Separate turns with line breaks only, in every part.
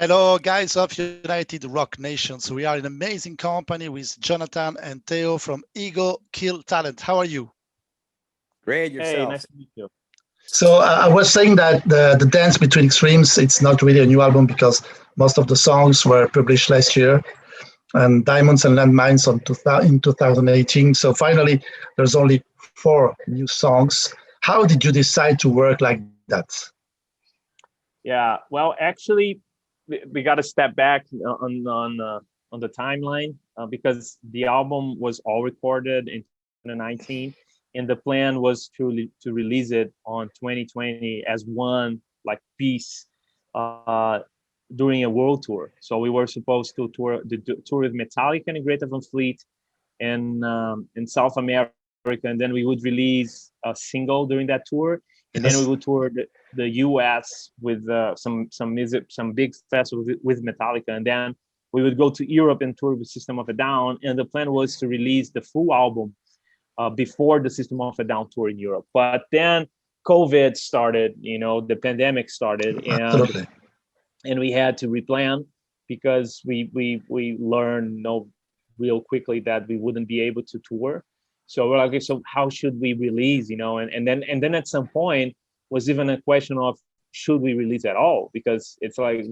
Hello, guys of United Rock Nations. We are in amazing company with Jonathan and Theo from Ego Kill Talent. How are you?
Great,
Hey,
yourself.
nice to meet you.
So I was saying that the Dance Between Extremes, it's not really a new album because most of the songs were published last year, and Diamonds and Landmines in 2018. So finally, there's only four new songs. How did you decide to work like that?
Yeah, well, actually, we got to step back on the timeline because the album was all recorded in 2019, and the plan was to release it on 2020 as one like piece uh, during a world tour. So we were supposed to tour with Metallica and Greta Van Fleet in South America, and then we would release a single during that tour, and then we
Yes.
would tour the U.S. with some music, some big festivals with Metallica, and then we would go to Europe and tour with System of a Down. And the plan was to release the full album before the System of a Down tour in Europe. But then COVID started, the pandemic started,
Absolutely.
and we had to replan because we learned real quickly that we wouldn't be able to tour. So we're like, okay, so how should we release? And then at some point was even a question of should we release at all? Because it's like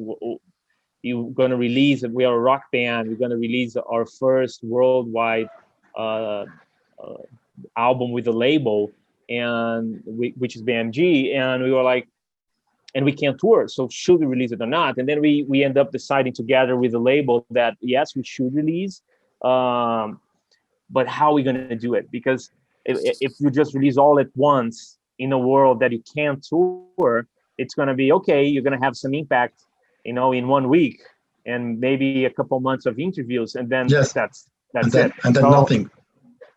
you're gonna release. We are a rock band. We're gonna release our first worldwide uh, uh, album with a label, which is BMG, and we were like, and we can't tour, so should we release it or not? And then we end up deciding together with the label that yes, we should release, um, but how are we going to do it? Because if you just release all at once in a world that you can't tour, it's going to be okay, you're going to have some impact, in 1 week, and maybe a couple months of interviews, and then
Yes.
that's
And
it.
then
So
nothing.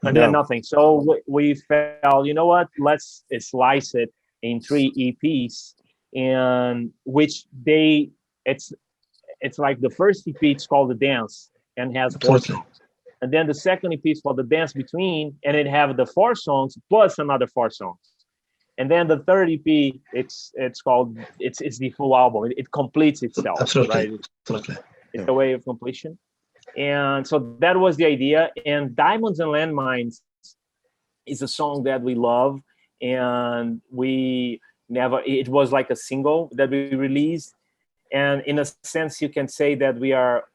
and then
No.
nothing. So we felt, you know what? Let's slice it in 3 EPs, and which it's it's like the first EP. It's called The Dance and has four
Absolutely.
songs, and then the second EP is called The Dance Between, and it have the four songs plus another four songs, and then the third EP it's called it's the full album. It completes itself,
Absolutely.
right?
Absolutely.
It's a way of completion. And so that was the idea. And Diamonds and Landmines is a song that we love. And it was like a single that we released. And in a sense, you can say that we are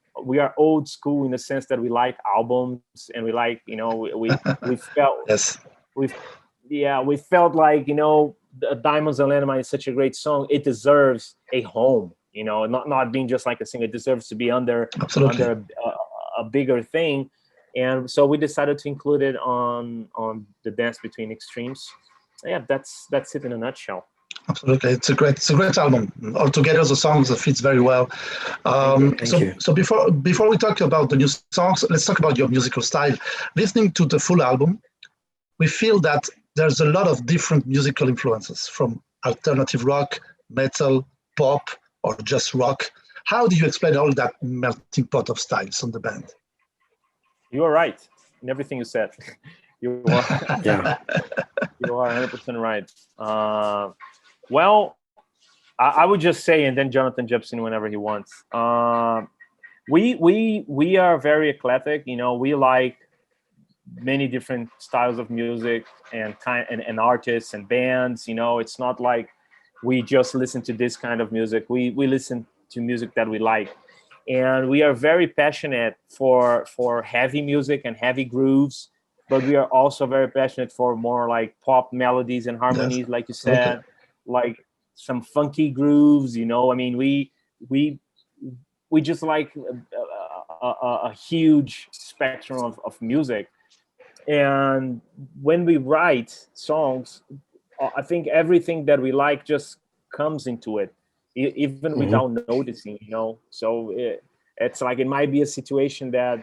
old school in the sense that we like albums and we like, we felt,
Yes.
we we felt like, Diamonds and Landmine is such a great song. It deserves a home, not being just like a single. It deserves to be under
Absolutely.
a bigger thing. And so we decided to include it on The Dance Between Extremes. Yeah, that's it in a nutshell.
Absolutely. It's a great album. Altogether, the songs fits very well.
Thank you.
Thank
So
you.
so before we talk about the new songs, let's talk about your musical style. Listening to the full album, we feel that there's a lot of different musical influences from alternative rock, metal, pop, or just rock. How do you explain all that melting pot of styles on the band?
You are right in everything you said. You are
Yeah.
you are 100% right. Well, I would just say, and then Jonathan jumps in whenever he wants. We are very eclectic. We like many different styles of music and artists and bands. It's not like we just listen to this kind of music. We listen to music that we like, and we are very passionate for heavy music and heavy grooves, but we are also very passionate for more like pop melodies and
Yes,
harmonies, like you
absolutely.
said, like some funky grooves. I mean, we we just like a huge spectrum of music. And when we write songs, I think everything that we like just comes into it, even
Hmm.
without noticing. So it's like it might be a situation that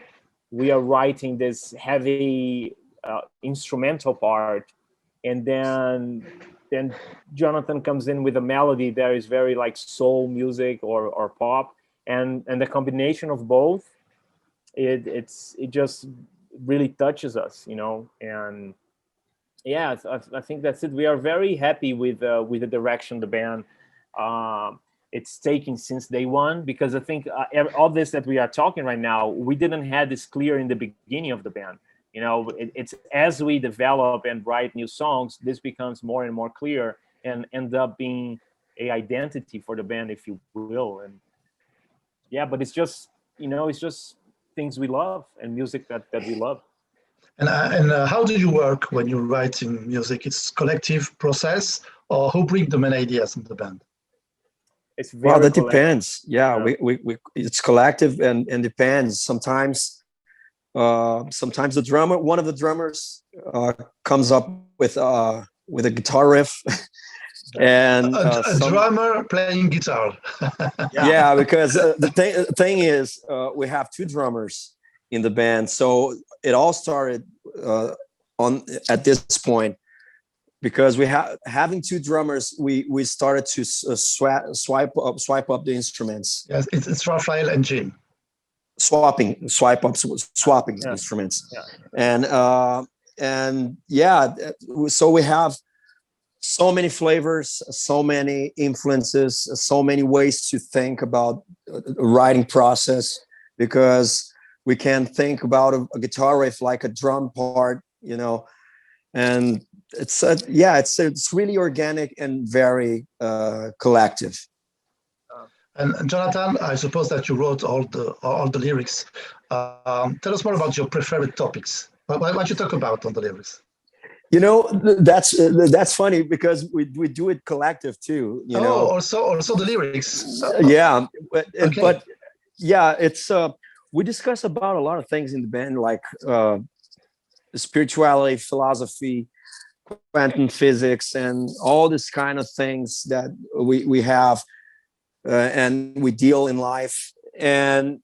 we are writing this heavy instrumental part, and then Jonathan comes in with a melody that is very like soul music or pop, and the combination of both, it just really touches us. And yeah, I think that's it. We are very happy with the direction the band, um, it's taken since day one, because I think all this that we are talking right now, we didn't have this clear in the beginning of the band. You know, it's as we develop and write new songs, this becomes more and more clear and end up being a identity for the band, if you will. And yeah, but it's just, you know, it's just things we love and music that we love.
And how do you work when you're writing music? It's collective process, or who bring the main ideas in the band?
It's very
Well, that
collective.
depends. Yeah, we it's collective and depends. Sometimes the drummer, one of the drummers, comes up with a guitar riff, and
a drummer playing guitar.
Yeah, because the thing is, we have two drummers in the band, so it all started at this point. Because we having two drummers, we started to swipe up the instruments.
Yes, it's Raphael and Jim.
Swapping
Yeah.
instruments.
Yeah.
And yeah, so we have so many flavors, so many influences, so many ways to think about the writing process, because we can think about a guitar riff like a drum part, you know, and it's really organic and very collective.
And Jonathan, I suppose that you wrote all the lyrics. Tell us more about your preferred topics. What you talk about on the lyrics?
You know, that's funny because we do it collective too. You know,
also the lyrics.
Yeah,
Okay.
but yeah, it's we discuss about a lot of things in the band, like spirituality, philosophy, quantum physics, and all this kind of things that we have and we deal in life. And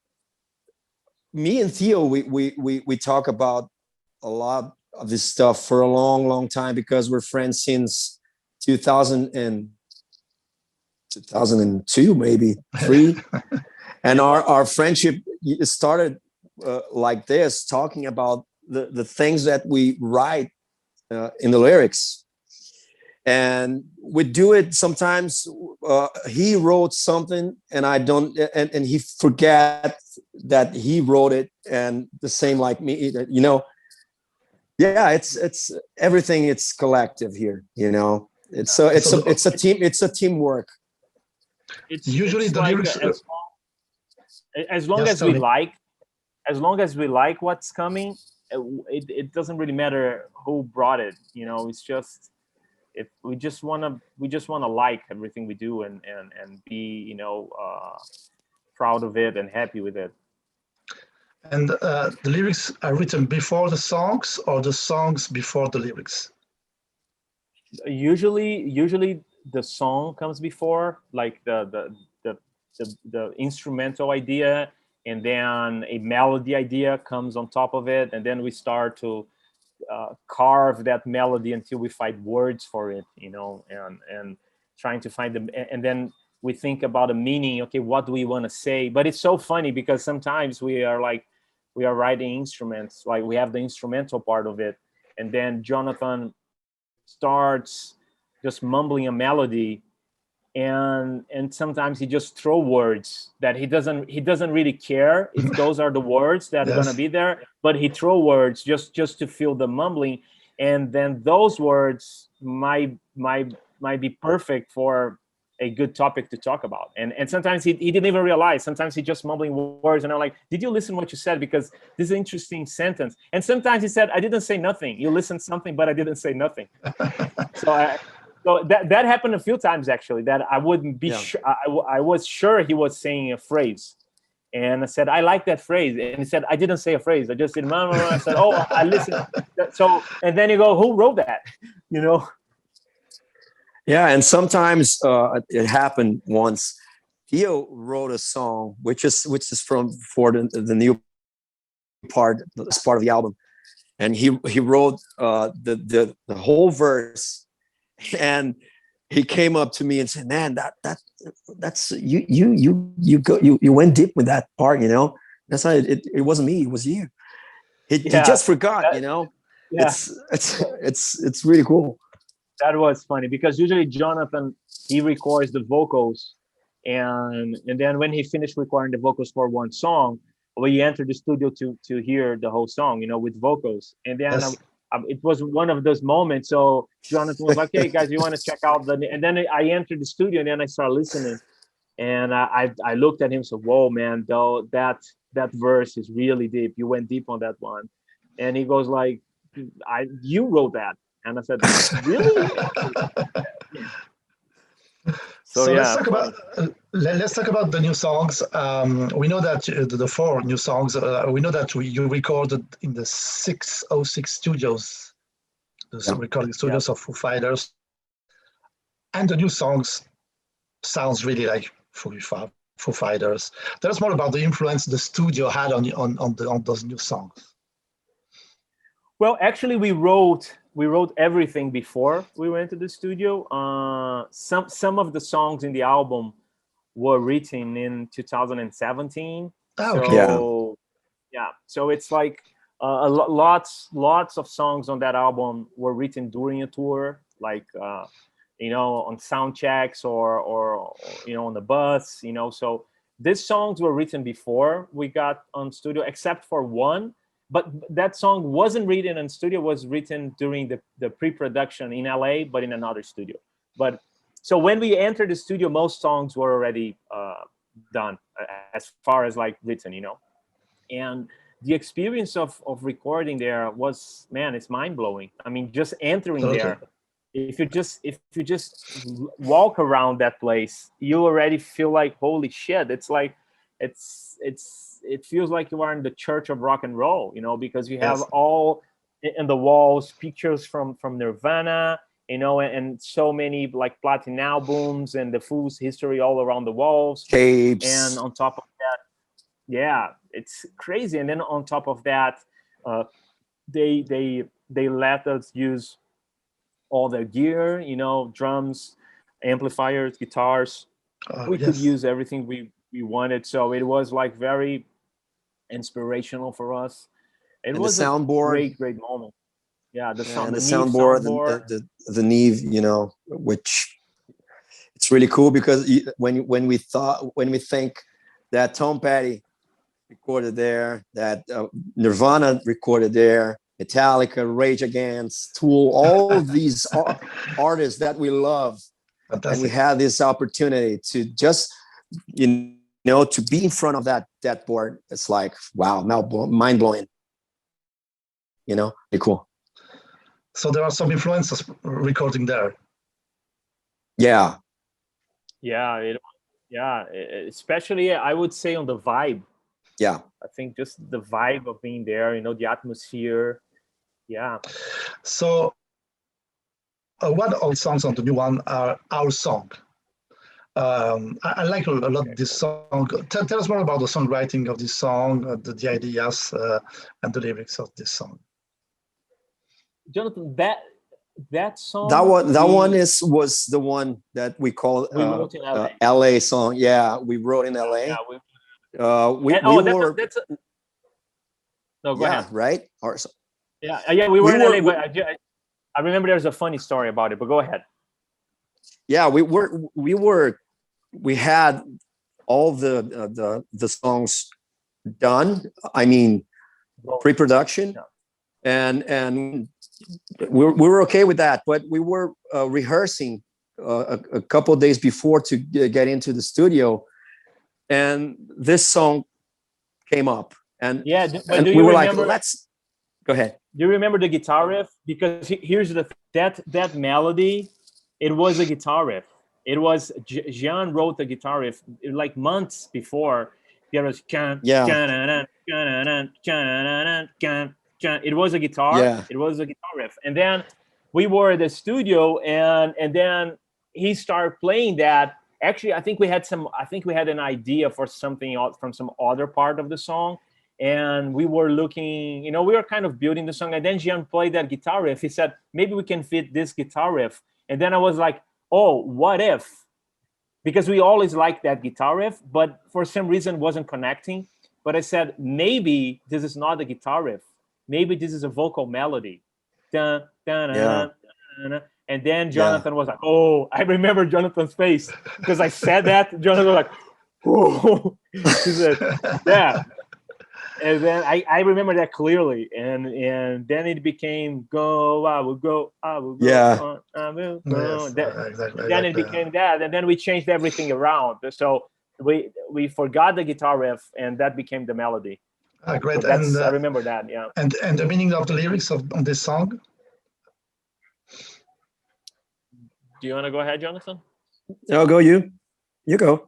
me and Theo, we talk about a lot of this stuff for a long time, because we're friends since 2002, maybe 3. And our friendship started like this, talking about the things that we write in the lyrics. And we do it sometimes. He wrote something and I don't, and he forget that he wrote it, and the same like me, you know. Yeah, it's everything. It's collective here, you know. It's a teamwork.
It's
usually
it's
the
like,
lyrics.
as long
Yes,
as
tell
we
me.
like what's coming, it doesn't really matter who brought it. You know, it's just, if we just wanna like everything we do and be, you know, proud of it and happy with it.
And the lyrics are written before the songs, or the songs before the lyrics?
Usually the song comes before, like the instrumental idea, and then a melody idea comes on top of it, and then we start to carve that melody until we find words for it, you know, and trying to find them, and then we think about a meaning. Okay, what do we want to say? But it's so funny because sometimes we are writing instruments, like we have the instrumental part of it, and then Jonathan starts just mumbling a melody, and sometimes he just throw words that he doesn't really care if those are the words that are
Yes.
going to be there, but he throw words just to feel the mumbling, and then those words might be perfect for a good topic to talk about. And sometimes he didn't even realize. Sometimes he just mumbling words, and I'm like, did you listen what you said? Because this is an interesting sentence. And sometimes he said, I didn't say nothing. You listened something, but I didn't say nothing. So that happened a few times, actually, that I wouldn't be sure. I was sure he was saying a phrase. And I said, I like that phrase. And he said, I didn't say a phrase. I just did, I said, oh, I listened. So, and then you go, who wrote that? You know?
Yeah, and sometimes it happened once. Theo wrote a song, which is for the new part, this part of the album, and he wrote the whole verse, and he came up to me and said, "Man, that's you went deep with that part, you know. That's how it wasn't me, it was you. He just forgot, you know.
Yeah.
It's really cool."
That was funny because usually Jonathan, he records the vocals And then when he finished recording the vocals for one song, we entered the studio to hear the whole song, you know, with vocals. And then
Yes.
it was one of those moments. So Jonathan was like, "Hey guys, you want to check out the?" And then I entered the studio, and then I started listening, and I looked at him. So, whoa, man, though that verse is really deep. You went deep on that one. And he goes like, "You wrote that?" And I said, "Really?" So
So
yeah,
let's talk about the new songs. We know that the four new songs. We know that you recorded in the 606 studios, the recording studios of Foo Fighters, and the new songs sounds really like Foo Fighters. Tell us more about the influence the studio had on those new songs.
well, actually, we wrote everything before we went to the studio. Some of the songs in the album were written in 2017.
Oh,
so
okay.
yeah, so it's like lots of songs on that album were written during a tour, like you know, on sound checks or you know, on the bus, you know. So these songs were written before we got on studio, except for one. But that song wasn't written in studio, was written during the pre-production in LA, but in another studio. But so when we entered the studio, most songs were already done as far as like written, you know. And the experience of recording there was, man, it's mind-blowing. I mean, just entering
Okay.
there, if you just walk around that place, you already feel like, holy shit, it's like it feels like you are in the church of rock and roll, you know, because you have
Yes.
all in the walls pictures from Nirvana, you know, and so many like platinum albums and the Foo's history all around the walls.
Tapes.
And on top of that, yeah, it's crazy. And then on top of that, they let us use all their gear, you know, drums, amplifiers, guitars. We could
Yes.
use everything we wanted. So it was like very inspirational for us. It
And the
was a
soundboard.
great moment. Yeah,
And the
the Neve
soundboard,
soundboard.
the Neve, you know, which it's really cool because when we think that Tom Petty recorded there, that Nirvana recorded there, Metallica, Rage Against, Tool, all of these artists that we love.
Fantastic.
And we had this opportunity to just, you know, to be in front of that board. It's like, wow, mind blowing. You know, pretty cool.
So there are some influences recording there.
Yeah.
Yeah, especially I would say on the vibe.
Yeah.
I think just the vibe of being there, you know, the atmosphere. Yeah.
So what all songs on the new one are our song? I like a lot this song. Tell us more about the songwriting of this song, the ideas and the lyrics of this song.
Jonathan, that song.
That one was the one that we call
we wrote in LA.
LA song. Yeah, we wrote in LA.
Yeah, no, go ahead.
Right.
We were in LA, but I remember there's a funny story about it. But go ahead.
Yeah, we had all the songs done. I mean, pre-production, and we were okay with that. But we were rehearsing a couple of days before to get into the studio, and this song came up, and we were like, let's go ahead.
Do you remember the guitar riff? Because here's that melody, it was a guitar riff. It was Jean wrote the guitar riff like months before. There was it was a guitar.
Yeah.
It was a guitar riff, and then we were at the studio, and then he started playing that. Actually, I think we had an idea for something from some other part of the song. And we were looking, you know, we were kind of building the song. And then Jean played that guitar riff. He said, maybe we can fit this guitar riff. And then I was like, oh, what if? Because we always liked that guitar riff, but for some reason wasn't connecting. But I said, maybe this is not a guitar riff. Maybe this is a vocal melody. Dun, dun, dun, dun, dun, dun. And then Jonathan was like, "Oh, I remember Jonathan's face because I said that." Jonathan was like, "Oh," he said, "Yeah." And then I remember that clearly, and then it became "Go, I will go, I will go,
Yeah.
I will go."
Yes, exactly.
Then it became that, and then we changed everything around. So we forgot the guitar riff, and that became the melody.
Great.
So that's I remember that. Yeah.
And the meaning of the lyrics on this song?
Do you want to go ahead, Jonathan?
No, go you. You go.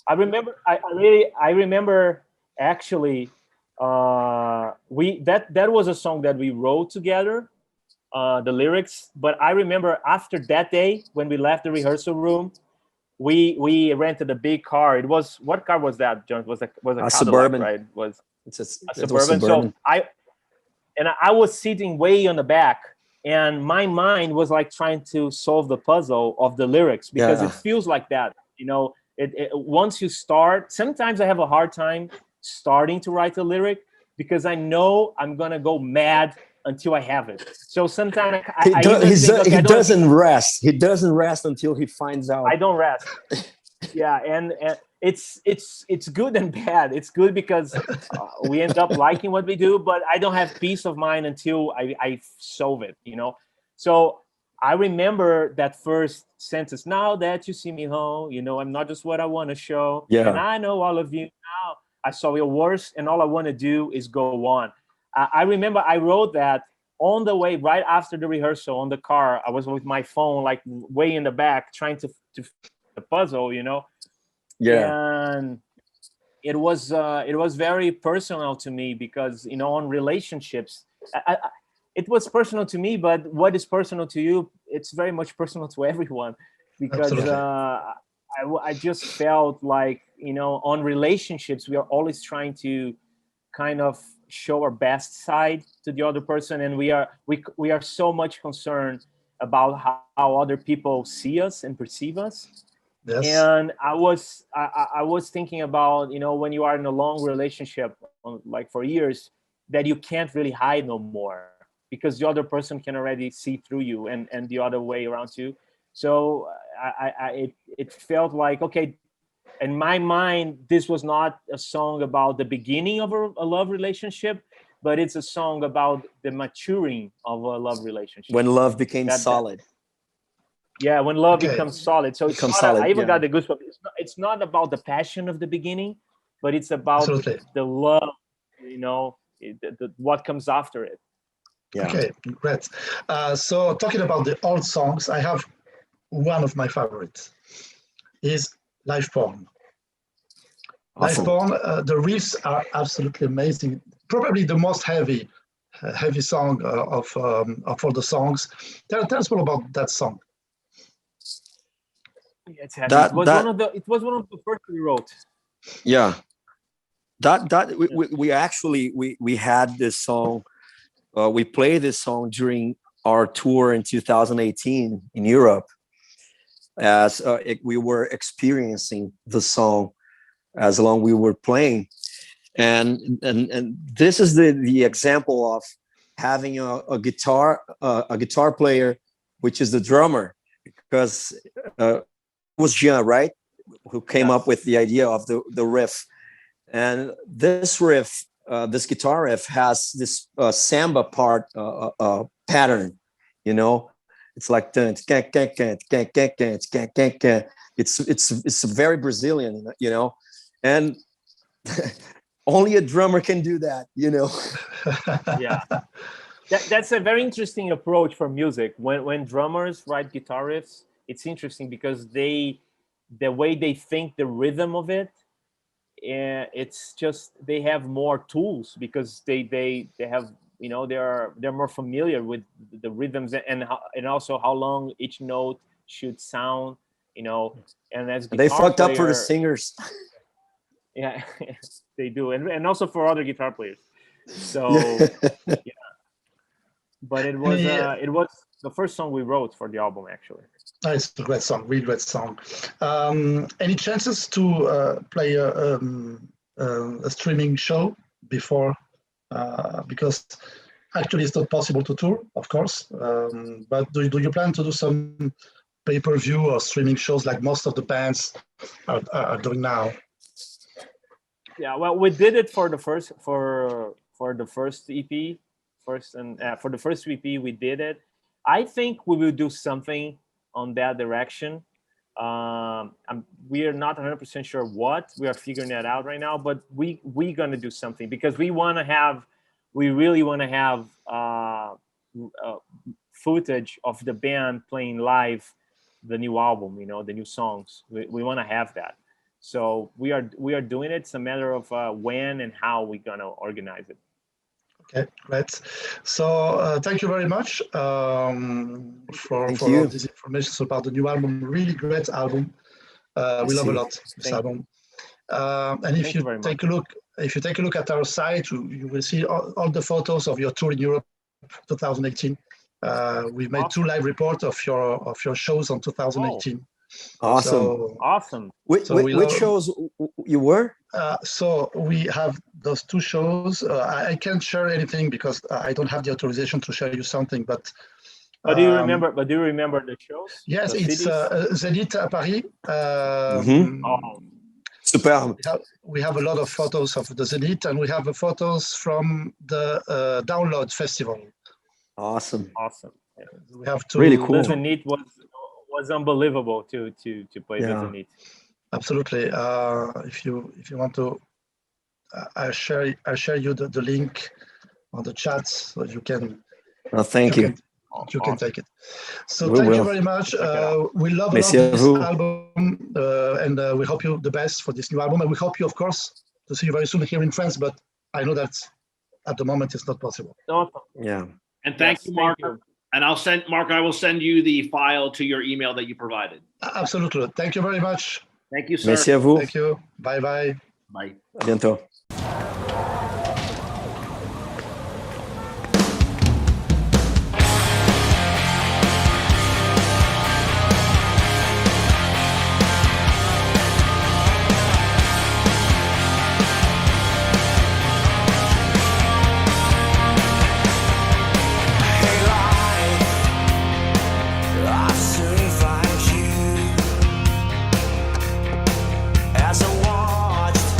I remember. I remember actually. That was a song that we wrote together, the lyrics. But I remember after that day when we left the rehearsal room, we rented a big car. It was, what car was that, John? Was a Cadillac,
Suburban,
right? Was
it's
a
Suburban.
Suburban. So I was sitting way on the back, and my mind was like trying to solve the puzzle of the lyrics, because it feels like that, once you start, sometimes I have a hard time starting to write a lyric because I know I'm gonna go mad until I have it. So sometimes
he doesn't rest. He doesn't rest until he finds out.
I don't rest. Yeah, and it's good and bad. It's good because we end up liking what we do, but I don't have peace of mind until I solve it. So I remember that first sentence. Now that you see me home, I'm not just what I want to show.
Yeah.
And I know all of you now. I saw your worst, and all I want to do is go on. I remember I wrote that on the way, right after the rehearsal on the car. I was with my phone, like way in the back, trying to the puzzle,
Yeah.
And it was very personal to me because, on relationships, it was personal to me, but what is personal to you, it's very much personal to everyone, because I just felt like, on relationships, we are always trying to kind of show our best side to the other person, and we are so much concerned about how other people see us and perceive us.
Yes.
And I was thinking about, when you are in a long relationship, like for years, that you can't really hide no more, because the other person can already see through you, and the other way around too. So it felt like, okay, in my mind, this was not a song about the beginning of a love relationship, but it's a song about the maturing of a love relationship.
When love became solid.
Yeah, when love becomes solid. So it's not,
solid,
I even got the goosebumps. It's not about the passion of the beginning, but it's about the love, what comes after it.
Yeah.
Okay, great. So talking about the old songs, I have one of my favorites. Is Live Porn.
Awesome.
Live Porn, the riffs are absolutely amazing. Probably the most heavy song of all the songs. Tell us more about that song.
Yeah, it's heavy. It was one of the first we wrote.
Yeah. We had this song. We played this song during our tour in 2018 in Europe, as we were experiencing the song as long we were playing, and this is the example of having a guitar player, which is the drummer, because it was Jean, right, who came up with the idea of the riff. And this riff, this guitar riff, has this samba part pattern, It's like it's very Brazilian, and only a drummer can do that,
Yeah, that's a very interesting approach for music. When drummers write guitar riffs, it's interesting because the way they think the rhythm of it, it's just they have more tools because they have, they're more familiar with the rhythms and also how long each note should sound, and as
they fucked up for the singers.
Yeah, they do, and also for other guitar players. So yeah. But it was the first song we wrote for the album, actually.
It's a great song, really great song. Any chances to play a streaming show before? Because Actually, it's not possible to tour, of course. But do you plan to do some pay-per-view or streaming shows like most of the bands are doing now?
Yeah, well, we did it for the first the first EP, for the first EP we did it. I think we will do something on that direction. We are not 100% sure what. We are figuring that out right now, but we're gonna do something because we really want to have footage of the band playing live the new album, the new songs. We want to have that. So we are doing it. It's a matter of when and how we're gonna organize it.
Okay, great. So thank you very much for all this information about the new album. Really great album. We love a lot this album. And if you take a look at our site, you will see all the photos of your tour in Europe 2018. We've made 2 live reports of your shows on 2018.
Awesome.
So,
awesome.
Which shows you were?
So we have those 2 shows. I can't share anything because I don't have the authorization to share you something. But
do you remember? But do you remember the shows?
Yes, it's Zenith at Paris.
Superb.
We have a lot of photos of the Zenith, and we have photos from the Download Festival.
Awesome.
Yeah.
We have to
really cool.
The Zenith was unbelievable to play the Zenith.
Absolutely. If you want to, I'll share you the link on the chat so you can.
Thank you.
You can take it. So thank you very much. We love this album, and we hope you the best for this new album. And we hope you, of course, to see you very soon here in France. But I know that at the moment it's not possible.
Yeah.
And thank you, Mark. And I will send you the file to your email that you provided.
Absolutely. Thank you very much.
Thank you, sir.
Merci à vous.
Thank you. Bye bye.
Bye.
À bientôt.
As I watched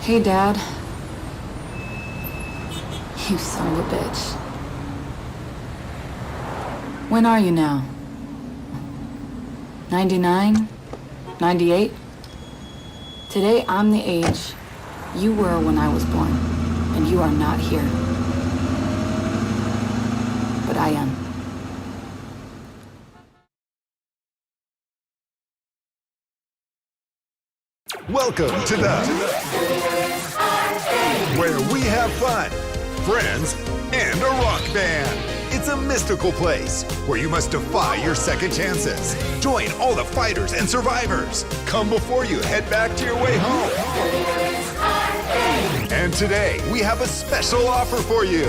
Hey, Dad. You son of a bitch. When are you now? 99? 98? Today, I'm the age you were when I was born, and you are not here. But I am.
Welcome to where we have fun, friends, and a rock band. It's a mystical place where you must defy your second chances. Join all the fighters and survivors. Come before you head back to your way home. And today, we have a special offer for you.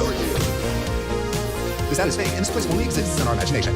The status fake and this place only exists in our imagination.